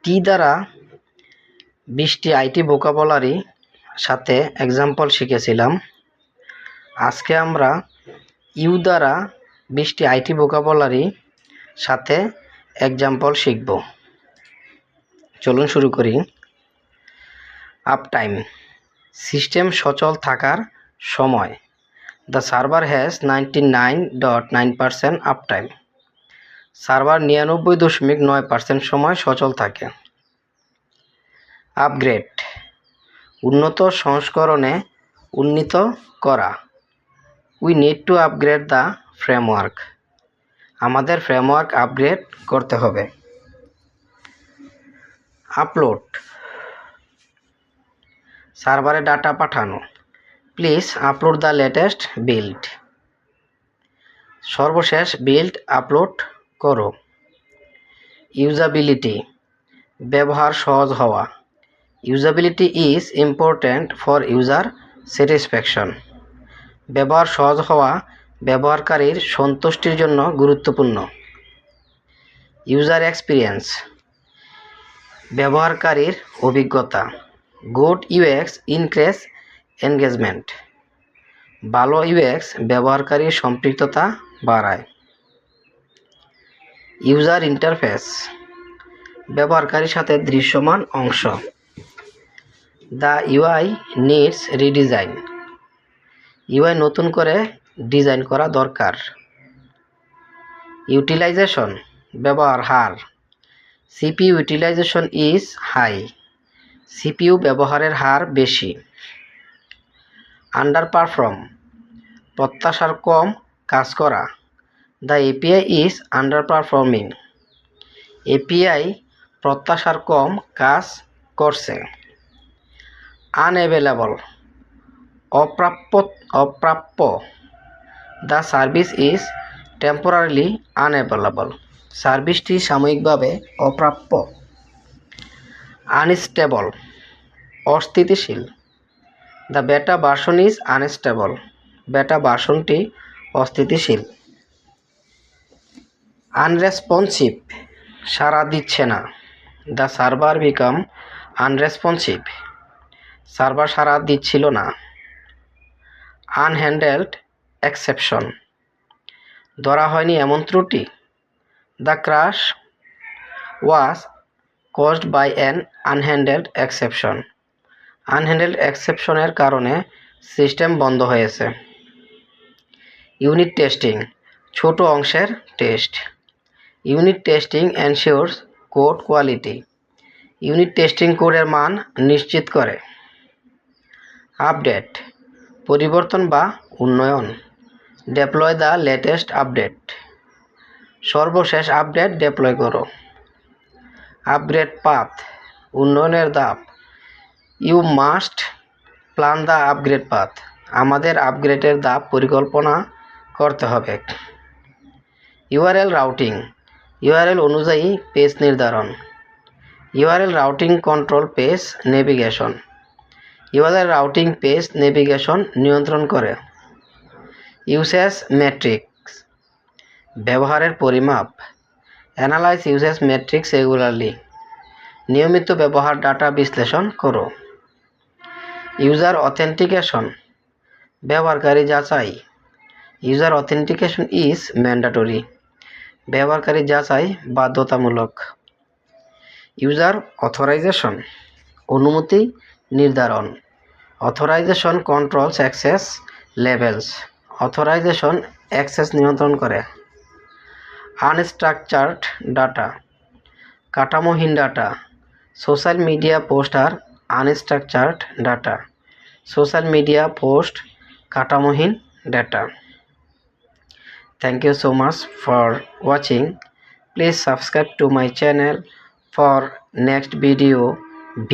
টি দ্বারা 20টি IT vocabulary সাথে example শিখেছিলাম। আজকে আমরা ইউ দ্বারা 20টি আইটি ভোকাবুলারি সাথে এক্সাম্পল শিখব। চলুন শুরু করি। আপ টাইম, সিস্টেম সচল থাকার সময়। The server has 99.9% uptime. Server 99.9% সময় সচল থাকে। আপগ্রেড, উন্নত সংস্করণে উন্নীত করা। We need to upgrade the framework. আমাদের ফ্রেমওয়ার্ক আপগ্রেড করতে হবে। আপলোড, সার্ভারে ডাটা পাঠানো। Please upload the latest build. সর্বশেষ বিল্ড আপলোড করো। ইউজাবিলিটি, ব্যবহার সহজ হওয়া। Usability is important for user satisfaction. ব্যবহার সহজ হওয়া ব্যবহারকারীর সন্তুষ্টির জন্য গুরুত্বপূর্ণ। ইউজার এক্সপিরিয়েন্স, ব্যবহারকারীর অভিজ্ঞতা। Good UX increase engagement. ভালো ইউএক্স ব্যবহারকারীর সম্পৃক্ততা বাড়ায়। ইউজার ইন্টারফেস, ব্যবহারকারীর সাথে দৃশ্যমান অংশ। The UI needs redesign. UI নতুন করে ডিজাইন করা দরকার। ইউটিলাইজেশন, ব্যবহার হার। CPU utilization is high. CPU ব্যবহারের হার বেশি। আন্ডার পারফর্ম, প্রত্যাশার কম কাজ করা। The API is underperforming. API প্রত্যাশার কম কাজ করছে। আনঅ্যাভেলেবল, অপ্রাপ্য। The service is temporarily unavailable. সার্ভিসটি সাময়িকভাবে অপ্রাপ্য। আনস্টেবল, অস্থিতিশীল। দ্য বেটা ভার্সন ইজ আনস্টেবল। বেটা ভার্সনটি অস্থিতিশীল। আনরেসপন্সিভ, সাড়া দিচ্ছে না। The server become unresponsive. Server সাড়া দিচ্ছিল না। আনহ্যান্ডেলড এক্সেপশন, ধরা হয়নি এমন ত্রুটি। The crash was caused by an unhandled exception. Unhandled এক্সেপশনের কারণে সিস্টেম বন্ধ হয়েছে। ইউনিট টেস্টিং, ছোট অংশের test. Unit testing ensures code quality. Unit testing কোডের মান নিশ্চিত করে। আপডেট, পরিবর্তন বা উন্নয়ন। Deploy the latest update. সর্বশেষ আপডেট ডেপ্লয় করো। আপগ্রেড পাথ, উন্নয়নের ধাপ। You must plan the upgrade path. আমাদের আপগ্রেডের ধাপ পরিকল্পনা করতে হবে। ইউআরএল রাউটিং, ইউআরএল অনুযায়ী পেজ নির্ধারণ। URL routing control page navigation. URL routing page navigation নিয়ন্ত্রণ করে। ইউসেজ মেট্রিক্স, ব্যবহারের পরিমাপ। Analyse usage metrics regularly. নিয়মিত ব্যবহার ডাটা বিশ্লেষণ করো। ইউজার অথেন্টিকেশন, ব্যবহারকারী যাচাই। User authentication is mandatory. ব্যবহারকারী যাচাই বাধ্যতামূলক। ইউজার অথরাইজেশন, অনুমতি নির্ধারণ। Authorization controls access levels. Authorization access নিয়ন্ত্রণ করে। আনস্ট্রাকচার্ড ডাটা, কাঠামোহীন data. Social media post are unstructured data. Social media post কাঠামোহীন data. Thank you so much for watching. Please subscribe to my channel for next video B.